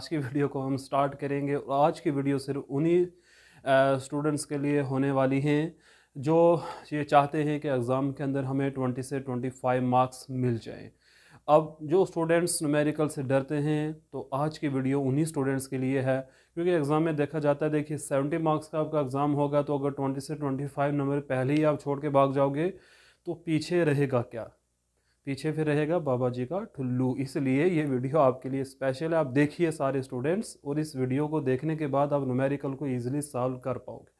आज की वीडियो को हम स्टार्ट करेंगे। और आज की वीडियो सिर्फ उन्हीं स्टूडेंट्स के लिए होने वाली हैं जो ये चाहते हैं कि एग्ज़ाम के अंदर हमें 20 से 25 मार्क्स मिल जाएं। अब जो स्टूडेंट्स न्यूमेरिकल से डरते हैं तो आज की वीडियो उन्हीं स्टूडेंट्स के लिए है, क्योंकि एग्ज़ाम में देखा जाता है, देखिए 70 मार्क्स का आपका एग्ज़ाम होगा, तो अगर 20 से 25 नंबर पहले ही आप छोड़ के भाग जाओगे तो पीछे रहेगा क्या? पीछे फिर रहेगा बाबा जी का ठुल्लू। इसलिए ये वीडियो आपके लिए स्पेशल है। आप देखिए सारे स्टूडेंट्स, और इस वीडियो को देखने के बाद आप न्यूमेरिकल को ईजिली सॉल्व कर पाओगे।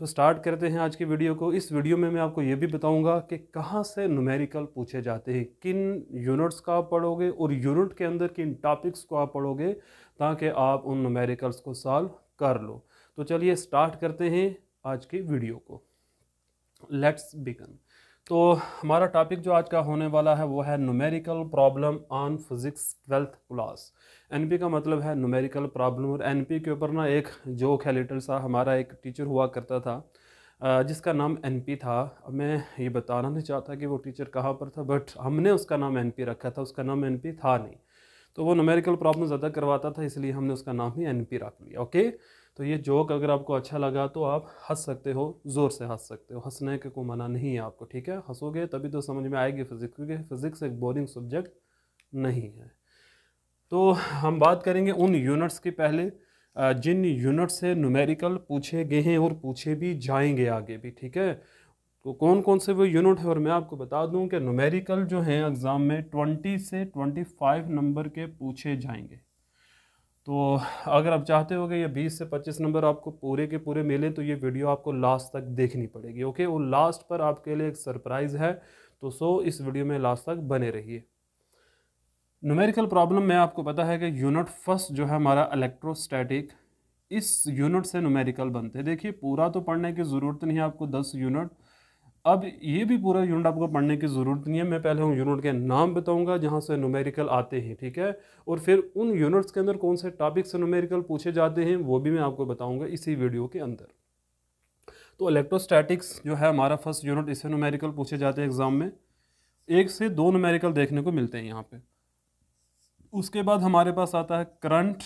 तो स्टार्ट करते हैं आज की वीडियो को। इस वीडियो में मैं आपको ये भी बताऊंगा कि कहाँ से न्यूमेरिकल पूछे जाते हैं, किन यूनिट्स का आप पढ़ोगे और यूनिट के अंदर किन टॉपिक्स को आप पढ़ोगे, ताकि आप उन न्यूमेरिकल्स को सॉल्व कर लो। तो चलिए स्टार्ट करते हैं आज की वीडियो को। Let's begin. तो हमारा टॉपिक जो आज का होने वाला है वो है numerical problem on physics 12th class. NP का मतलब है न्यूमेरिकल प्रॉब्लम, और एनपी के ऊपर ना एक जोक है लिटिल सा। हमारा एक टीचर हुआ करता था जिसका नाम एनपी था। अब मैं ये बताना नहीं चाहता कि वो टीचर कहाँ पर था, बट हमने उसका नाम एनपी रखा था, उसका नाम एनपी था नहीं। तो वो न्यूमेरिकल प्रॉब्लम ज़्यादा करवाता था, इसलिए हमने उसका नाम ही एनपी रख लिया। ओके, तो ये जोक अगर आपको अच्छा लगा तो आप हंस सकते हो, ज़ोर से हंस सकते हो, हंसने के को मना नहीं है आपको, ठीक है? हंसोगे तभी तो समझ में आएगी फिजिक्स, क्योंकि फिजिक्स एक बोरिंग सब्जेक्ट नहीं है। तो हम बात करेंगे उन यूनिट्स की पहले जिन यूनिट से न्यूमेरिकल पूछे गए हैं और पूछे भी जाएंगे आगे भी, ठीक है? तो कौन कौन से वो यूनिट है, और मैं आपको बता दूं कि न्यूमेरिकल जो है एग्ज़ाम में 20 से 25 नंबर के पूछे जाएंगे। तो अगर आप चाहते हो कि ये 20 से 25 नंबर आपको पूरे के पूरे मिले, तो ये वीडियो आपको लास्ट तक देखनी पड़ेगी। ओके, और लास्ट पर आपके लिए एक सरप्राइज़ है, तो इस वीडियो में लास्ट तक बने रहिए। न्यूमेरिकल प्रॉब्लम में आपको पता है कि यूनिट फर्स्ट जो है हमारा इलेक्ट्रोस्टैटिक, इस यूनिट से न्यूमेरिकल बनते हैं। देखिए पूरा तो पढ़ने की ज़रूरत नहीं है आपको, 10 यूनिट। अब ये भी पूरा यूनिट आपको पढ़ने की ज़रूरत नहीं है। मैं पहले उन यूनिट के नाम बताऊंगा जहाँ से न्यूमेरिकल आते हैं, ठीक है? और फिर उन यूनिट्स के अंदर कौन से टॉपिक से न्यूमेरिकल पूछे जाते हैं वो भी मैं आपको बताऊंगा इसी वीडियो के अंदर। तो इलेक्ट्रोस्टैटिक्स जो है हमारा फर्स्ट यूनिट, इससे न्यूमेरिकल पूछे जाते हैं एग्जाम में। 1 से 2 न्यूमेरिकल देखने को मिलते हैं यहाँ पे। उसके बाद हमारे पास आता है करंट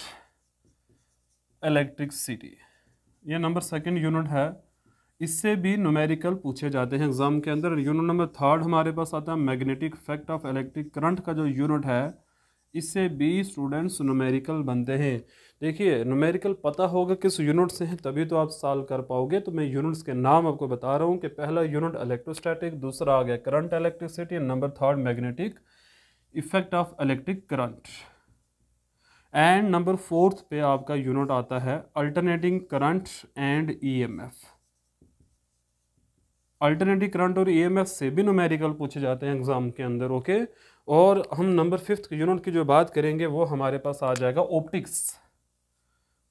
इलेक्ट्रिसिटी, ये नंबर 2 यूनिट है। इससे भी न्यूमेरिकल पूछे जाते हैं एग्जाम के अंदर। यूनिट नंबर 3 हमारे पास आता है magnetic effect of electric current का जो यूनिट है, इससे भी स्टूडेंट्स न्यूमेरिकल बनते हैं। देखिए न्यूमेरिकल पता होगा किस यूनिट से है, तभी तो आप सॉल्व कर पाओगे। तो मैं यूनिट्स के नाम आपको बता रहा हूँ कि पहला यूनिट इलेक्ट्रोस्टैटिक, दूसरा आ गया current electricity, number 3 magnetic effect of electric current, and number 4 पे आपका यूनिट आता है alternating current and EMF. Alternative current और ईएमएफ से भी न्यूमेरिकल पूछे जाते हैं एग्जाम के अंदर। ओके, और हम नंबर 5 यूनिट की जो बात करेंगे वो हमारे पास आ जाएगा ऑप्टिक्स।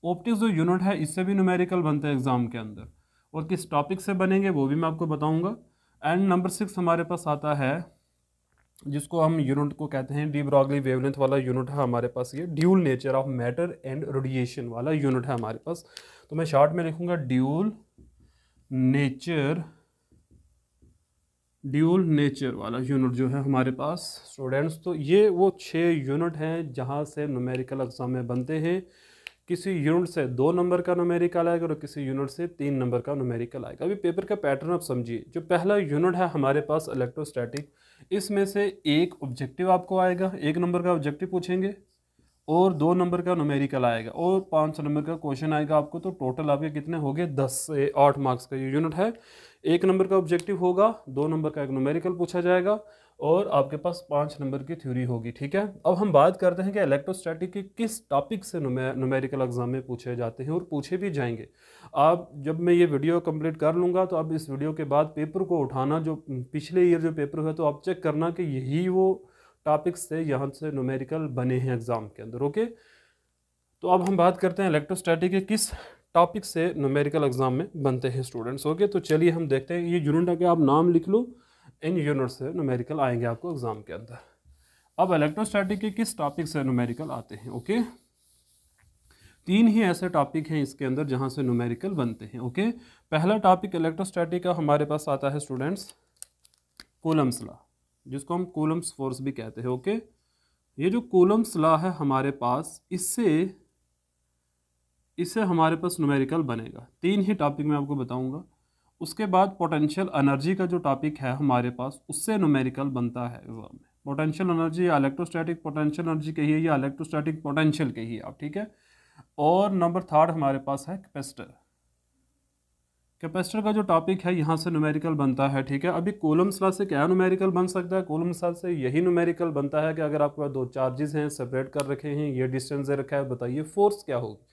ऑप्टिक्स जो यूनिट है इससे भी न्यूमेरिकल बनते हैं एग्जाम के अंदर, और किस टॉपिक से बनेंगे वो भी मैं आपको बताऊंगा। एंड नंबर 6 हमारे पास आता है जिसको हम यूनिट को कहते हैं डी ब्रॉगली वेवलेंथ वाला यूनिट है हमारे पास। ये dual nature of matter and radiation वाला यूनिट है हमारे पास। तो मैं शॉर्ट में लिखूंगा ड्यूल नेचर वाला यूनिट जो है हमारे पास स्टूडेंट्स। तो ये वो 6 यूनिट हैं जहाँ से न्यूमेरिकल एग्जाम में बनते हैं। किसी यूनिट से 2 नंबर का न्यूमेरिकल आएगा और किसी यूनिट से 3 नंबर का न्यूमेरिकल आएगा। अभी पेपर का पैटर्न आप समझिए। जो पहला यूनिट है हमारे पास इलेक्ट्रोस्टैटिक, इसमें से एक ऑब्जेक्टिव आपको आएगा, 1 नंबर का ऑब्जेक्टिव पूछेंगे, और 2 नंबर का न्यूमेरिकल आएगा, और 5 नंबर का क्वेश्चन आएगा आपको। तो टोटल आपके कितने हो गए? 10 से 8 मार्क्स का ये यूनिट है। 1 नंबर का ऑब्जेक्टिव होगा, 2 नंबर का एक न्यूमेरिकल पूछा जाएगा, और आपके पास 5 नंबर की थ्योरी होगी, ठीक है? अब हम बात करते हैं कि इलेक्ट्रोस्टैटिक के किस टॉपिक से न्यूमेरिकल एग्जाम में पूछे जाते हैं और पूछे भी जाएंगे। आप जब मैं ये वीडियो कंप्लीट कर लूँगा तो आप इस वीडियो के बाद पेपर को उठाना, जो पिछले ईयर जो पेपर हुआ, तो आप चेक करना कि यही वो टॉपिक्स से यहाँ से न्यूमेरिकल बने हैं एग्जाम के अंदर। ओके, तो अब हम बात करते हैं इलेक्ट्रोस्टैटिक के किस टॉपिक से न्यूमेरिकल एग्जाम में बनते हैं स्टूडेंट्स। ओके, तो चलिए हम देखते हैं। ये यूनिट के आप नाम लिख लो, इन यूनिट से न्यूमेरिकल आएंगे आपको एग्जाम के अंदर। अब इलेक्ट्रोस्टैटिक के किस टॉपिक से न्यूमेरिकल आते हैं? ओके, 3 ही ऐसे टॉपिक हैं इसके अंदर जहाँ से न्यूमेरिकल बनते हैं। ओके, पहला टॉपिक इलेक्ट्रोस्टैटिक का हमारे पास आता है स्टूडेंट्स कूलम्स लॉ, जिसको हम कूलम्स फोर्स भी कहते हैं। ओके, ये जो कूलम्स लॉ है हमारे पास, इससे इससे हमारे पास न्यूमेरिकल बनेगा। 3 ही टॉपिक मैं आपको बताऊंगा। उसके बाद पोटेंशियल एनर्जी का जो टॉपिक है हमारे पास, उससे न्यूमेरिकल बनता है एग्जाम में। पोटेंशियल एनर्जी या इलेक्ट्रोस्टैटिक पोटेंशियल एनर्जी कहिए या इलेक्ट्रोस्टैटिक पोटेंशियल कहिए आप, ठीक है। और नंबर 3 हमारे पास है कैपेसिटर। कैपेसिटर का जो टॉपिक है यहाँ से न्यूमेरिकल बनता है, ठीक है। अभी कूलम्स लॉ से क्या न्यूमेरिकल बन सकता है? कूलम्स लॉ से यही न्यूमेरिकल बनता है कि अगर आपके पास 2 चार्जेस हैं, सेपरेट कर रखे हैं, ये डिस्टेंस दे रखा है, बताइए फोर्स क्या होगी।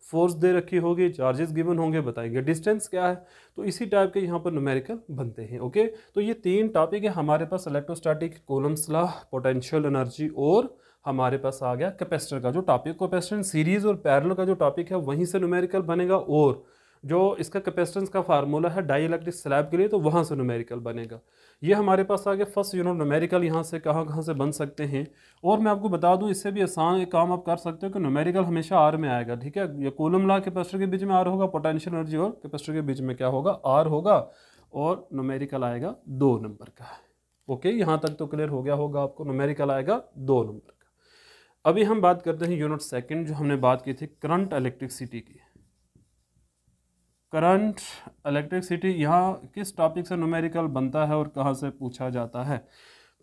फोर्स दे रखी होगी, चार्जेस गिवन होंगे, बताएंगे डिस्टेंस क्या है। तो इसी टाइप के यहाँ पर न्यूमेरिकल बनते हैं, ओके। तो ये 3 टॉपिक है हमारे पास, electrostatic, Coulomb's law, potential energy, और हमारे पास आ गया कैपेसिटर का जो टॉपिक। कैपेसिटर सीरीज और पैरेलल का जो टॉपिक है वहीं से न्यूमेरिकल बनेगा, और जो इसका कैपेसिटेंस का फार्मूला है डाई इलेक्ट्रिक स्लैब के लिए, तो वहाँ से न्यूमेरिकल बनेगा। ये हमारे पास आ गया फर्स्ट यूनिट न्यूमेरिकल। यहाँ से कहाँ कहाँ से बन सकते हैं, और मैं आपको बता दूं इससे भी आसान एक काम आप कर सकते हो कि न्यूमेरिकल हमेशा आर में आएगा, ठीक है। ये कूलम लॉ कैपेसिटर के बीच में आर होगा, पोटेंशियल एनर्जी और कैपेसिटर के बीच में क्या होगा, आर होगा, और न्यूमेरिकल आएगा 2 नंबर का। ओके, यहाँ तक तो क्लियर हो गया होगा आपको, न्यूमेरिकल आएगा 2 नंबर का। अभी हम बात करते हैं यूनिट सेकेंड, जो हमने बात की थी करंट इलेक्ट्रिसिटी की। करंट इलेक्ट्रिसिटी यहाँ किस टॉपिक से न्यूमेरिकल बनता है और कहाँ से पूछा जाता है?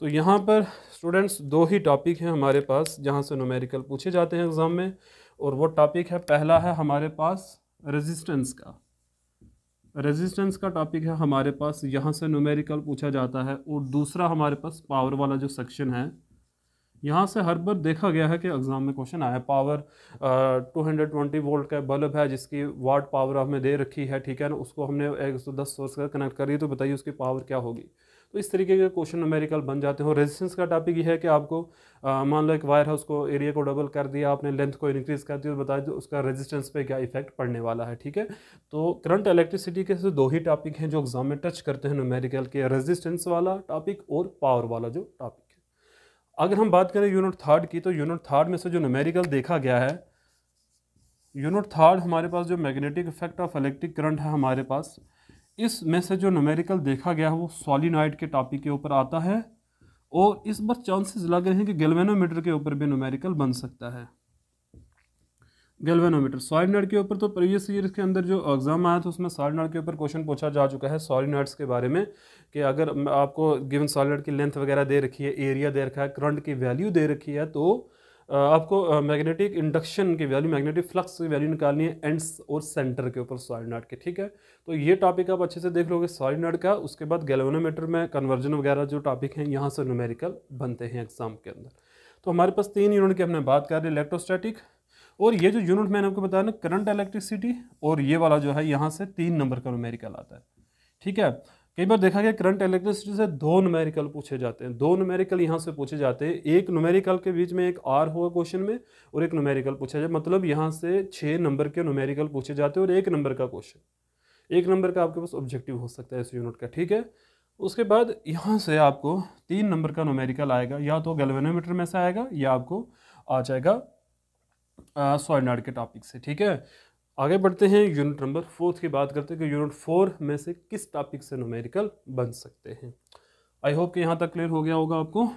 तो यहाँ पर स्टूडेंट्स 2 ही टॉपिक हैं हमारे पास जहाँ से न्यूमेरिकल पूछे जाते हैं एग्जाम में, और वो टॉपिक है, पहला है हमारे पास रेजिस्टेंस का। रेजिस्टेंस का टॉपिक है हमारे पास, यहाँ से न्यूमेरिकल पूछा जाता है। और दूसरा हमारे पास पावर वाला जो सेक्शन है, यहाँ से हर बार देखा गया है कि एग्जाम में क्वेश्चन आया। पावर 220 वोल्ट का बल्ब है जिसकी वाट पावर हमें दे रखी है, ठीक है ना, उसको हमने 110 सोर्स का कनेक्ट करी, तो बताइए उसकी पावर क्या होगी। तो इस तरीके के क्वेश्चन न्यूमेरिकल बन जाते हैं। और रेजिस्टेंस का टॉपिक ये है कि आपको मान लो एक वायर है, उसको एरिया को डबल कर दिया आपने, लेंथ को इंक्रीज कर दिया, तो बता दो उसका रेजिस्टेंस पे क्या इफेक्ट पड़ने वाला है, ठीक है। तो करंट इलेक्ट्रिसिटी के 2 ही टॉपिक हैं जो एग्जाम में टच करते हैं न्यूमेरिकल के, रेजिस्टेंस वाला टॉपिक और पावर वाला जो टॉपिक। अगर हम बात करें यूनिट 3 की, तो यूनिट 3 में से जो न्यूमेरिकल देखा गया है, यूनिट 3 हमारे पास जो magnetic effect of electric current है हमारे पास, इसमें से जो न्यूमेरिकल देखा गया है वो सॉलिनॉइड के टॉपिक के ऊपर आता है। और इस बार चांसेस लग रहे हैं कि गैल्वेनोमीटर के ऊपर भी न्यूमेरिकल बन सकता है। गैल्वेनोमीटर सॉलिनॉइड के ऊपर तो प्रीवियस ईयर के अंदर जो एग्जाम आया था उसमें सॉलिनॉइड के ऊपर क्वेश्चन पूछा जा चुका है, सॉलिनॉइड्स के बारे में, कि अगर आपको गिवन सॉलिनॉइड की लेंथ वगैरह दे रखी है, एरिया दे रखा है, करंट की वैल्यू दे रखी है, तो आपको मैग्नेटिक इंडक्शन की वैल्यू, मैग्नेटिक फ्लक्स की वैल्यू निकालनी है एंड्स और सेंटर के ऊपर सॉलिनॉइड के, ठीक है। तो ये टॉपिक आप अच्छे से देख लोगे सॉलिनॉइड का। उसके बाद गैल्वेनोमीटर में कन्वर्जन वगैरह जो टॉपिक हैं यहाँ से न्यूमेरिकल बनते हैं एग्जाम के अंदर। तो हमारे पास 3 यूनिट की हमने बात कर ली, इलेक्ट्रोस्टैटिक, और ये जो यूनिट मैंने आपको बताया ना करंट इलेक्ट्रिसिटी, और ये वाला जो है यहाँ से 3 नंबर का न्यूमेरिकल आता है, ठीक है। कई बार देखा गया करंट इलेक्ट्रिसिटी से 2 न्यूमेरिकल पूछे जाते हैं, 2 न्यूमेरिकल यहाँ से पूछे जाते हैं। एक न्यूमेरिकल के बीच में एक आर होगा क्वेश्चन में, और एक न्यूमेरिकल पूछा जाए, मतलब यहाँ से 6 नंबर के न्यूमेरिकल पूछे जाते हैं, और 1 नंबर का क्वेश्चन, 1 नंबर का आपके पास ऑब्जेक्टिव हो सकता है इस यूनिट का, ठीक है। उसके बाद यहाँ से आपको 3 नंबर का न्यूमेरिकल आएगा, या तो गैल्वेनोमीटर में से आएगा या आपको आ जाएगा सॉलिनॉइड के टॉपिक से, ठीक है। आगे बढ़ते हैं, यूनिट नंबर 4 की बात करते हैं कि यूनिट 4 में से किस टॉपिक से न्यूमेरिकल बन सकते हैं। आई होप कि यहाँ तक क्लियर हो गया होगा आपको।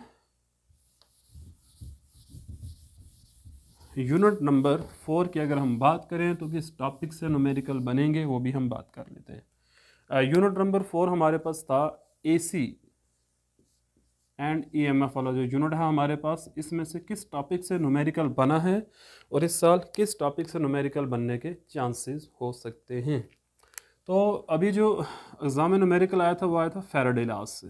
यूनिट नंबर 4 की अगर हम बात करें तो किस टॉपिक से न्यूमेरिकल बनेंगे वो भी हम बात कर लेते हैं। यूनिट नंबर 4 हमारे पास था AC एंड EMF वाला जो यूनिट है हमारे पास, इसमें से किस टॉपिक से न्यूमेरिकल बना है और इस साल किस टॉपिक से न्यूमेरिकल बनने के चांसेस हो सकते हैं। तो अभी जो एग्जाम में न्यूमेरिकल आया था वो आया था फैराडे लॉज से,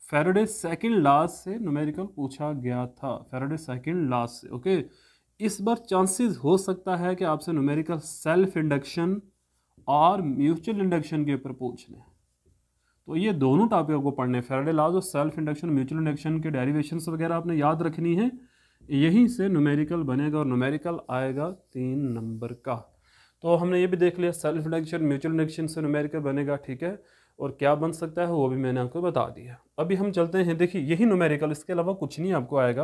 फैराडे सेकंड लॉज से न्यूमेरिकल पूछा गया था, फैराडे सेकंड लॉज से, ओके। इस बार चांसेस हो सकता है कि आपसे न्यूमेरिकल सेल्फ इंडक्शन और म्यूचुअल इंडक्शन के ऊपर पूछ लें। तो ये दोनों टॉपिक आपको पढ़ने, फैराडे लॉज और सेल्फ इंडक्शन, म्यूचुअल इंडक्शन के डेरिवेशंस वगैरह आपने याद रखनी है, यहीं से न्यूमेरिकल बनेगा, और न्यूमेरिकल आएगा 3 नंबर का। तो हमने ये भी देख लिया सेल्फ इंडक्शन, म्यूचुअल इंडक्शन से न्यूमेरिकल बनेगा, ठीक है। और क्या बन सकता है वो भी मैंने आपको बता दिया। अभी हम चलते हैं, देखिए यही न्यूमेरिकल, इसके अलावा कुछ नहीं आपको आएगा।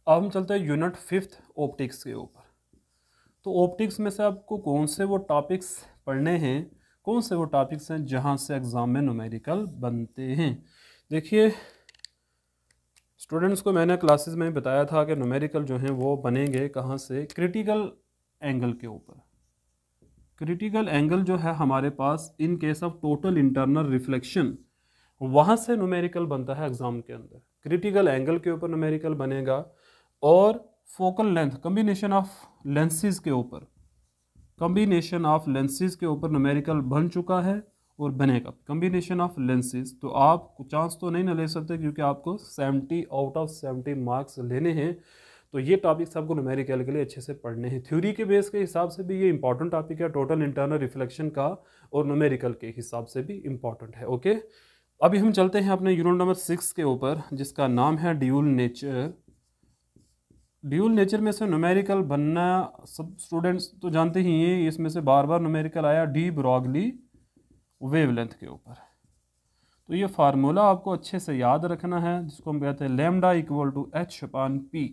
अब हम चलते हैं यूनिट 5 ऑप्टिक्स के ऊपर। तो ऑप्टिक्स में से आपको कौन से वो टॉपिक्स पढ़ने हैं, कौन से वो टॉपिक्स हैं जहां से एग्जाम में न्यूमेरिकल बनते हैं। देखिए स्टूडेंट्स को मैंने क्लासेस में बताया था कि न्यूमेरिकल जो हैं वो बनेंगे कहाँ से, क्रिटिकल एंगल के ऊपर। क्रिटिकल एंगल जो है हमारे पास in case of total internal reflection, वहाँ से न्यूमेरिकल बनता है एग्जाम के अंदर। क्रिटिकल एंगल के ऊपर न्यूमेरिकल बनेगा और focal length, combination of lenses के ऊपर, कम्बिनेशन ऑफ लेंसेज के ऊपर न्यूमेरिकल बन चुका है और बनेगा। कम्बिनेशन ऑफ लेंसेज, तो आप चांस तो नहीं ना ले सकते क्योंकि आपको 70 आउट ऑफ 70 मार्क्स लेने हैं। तो ये टॉपिक्स आपको न्यूमेरिकल के लिए अच्छे से पढ़ने हैं। थ्योरी के बेस के हिसाब से भी ये इंपॉर्टेंट टॉपिक है, टोटल इंटरनल रिफ्लेक्शन का, और न्यूमेरिकल के हिसाब से भी इंपॉर्टेंट है। ओके, अभी हम चलते हैं अपने यूनिट नंबर 6 के ऊपर, जिसका नाम है ड्यूल नेचर। ड्यूल नेचर में से न्यूमेरिकल बनना सब स्टूडेंट्स तो जानते ही हैं, इसमें से बार बार न्यूमेरिकल आया डी ब्रॉगली वेवलेंथ के ऊपर। तो ये फार्मूला आपको अच्छे से याद रखना है, जिसको हम कहते हैं lambda equal to H upon P.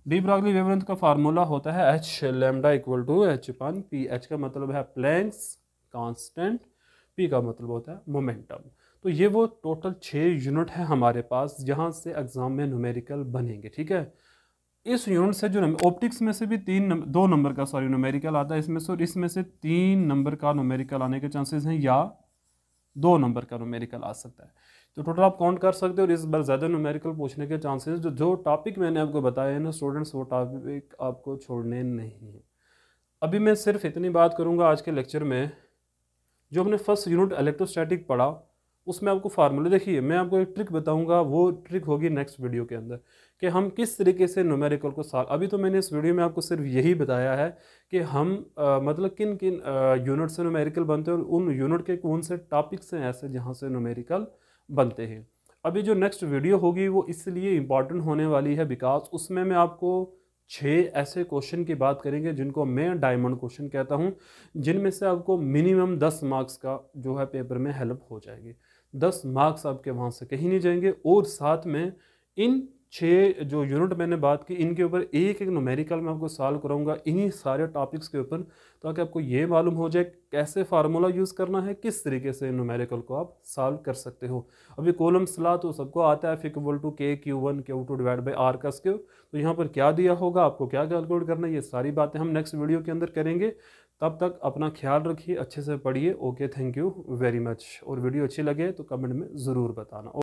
De Broglie wavelength का फार्मूला होता है H lambda equal to H upon P. H का मतलब है प्लैंक्स कांस्टेंट, पी का मतलब होता है मोमेंटम। तो ये वो टोटल 6 यूनिट है हमारे पास जहाँ से एग्जाम में न्यूमेरिकल बनेंगे। ठीक है, इस यूनिट से जो ऑप्टिक्स में से भी 2 नंबर का न्यूमेरिकल आता है इसमें से, और इसमें से 3 नंबर का न्यूमेरिकल आने के चांसेस हैं, या 2 नंबर का न्यूमेरिकल आ सकता है। तो टोटल आप काउंट कर सकते हो, और इस बार ज़्यादा न्यूमेरिकल पूछने के चांसेस, जो टॉपिक मैंने आपको बताया है ना स्टूडेंट्स, वो टॉपिक आपको छोड़ने नहीं है। अभी मैं सिर्फ इतनी बात करूँगा आज के लेक्चर में, जो हमने फर्स्ट यूनिट इलेक्ट्रोस्टैटिक पढ़ा उसमें आपको फार्मूले, देखिए मैं आपको एक ट्रिक बताऊंगा, वो ट्रिक होगी नेक्स्ट वीडियो के अंदर कि हम किस तरीके से न्यूमेरिकल को सॉल्व। अभी तो मैंने इस वीडियो में आपको सिर्फ यही बताया है कि हम मतलब किन किन यूनिट से न्यूमेरिकल बनते हैं और उन यूनिट के कौन से टॉपिक्स हैं ऐसे जहाँ से न्यूमेरिकल बनते हैं। अभी जो नेक्स्ट वीडियो होगी वो इसलिए इम्पॉर्टेंट होने वाली है बिकॉज उसमें मैं आपको 6 ऐसे क्वेश्चन की बात करेंगे जिनको मैं डायमंड क्वेश्चन कहता हूँ, जिनमें से आपको मिनिमम 10 मार्क्स का जो है पेपर में हेल्प हो जाएगी। 10 मार्क्स आपके वहाँ से कहीं नहीं जाएंगे, और साथ में इन 6 जो यूनिट मैंने बात की इनके ऊपर एक एक न्यूमेरिकल मैं आपको सॉल्व कराऊंगा इन्हीं सारे टॉपिक्स के ऊपर, ताकि आपको ये मालूम हो जाए कैसे फार्मूला यूज़ करना है, किस तरीके से न्यूमेरिकल को आप सॉल्व कर सकते हो। अभी कॉलम्स ला तो सबको आता है, equal to K Q1 Q2 divide by R का स्क्वायर। तो यहाँ पर क्या दिया होगा, आपको क्या कैलकुलेट करना है, ये सारी बातें हम नेक्स्ट वीडियो के अंदर करेंगे। तब तक अपना ख्याल रखिए, अच्छे से पढ़िए। Okay, thank you very much. और वीडियो अच्छी लगे तो कमेंट में ज़रूर बताना।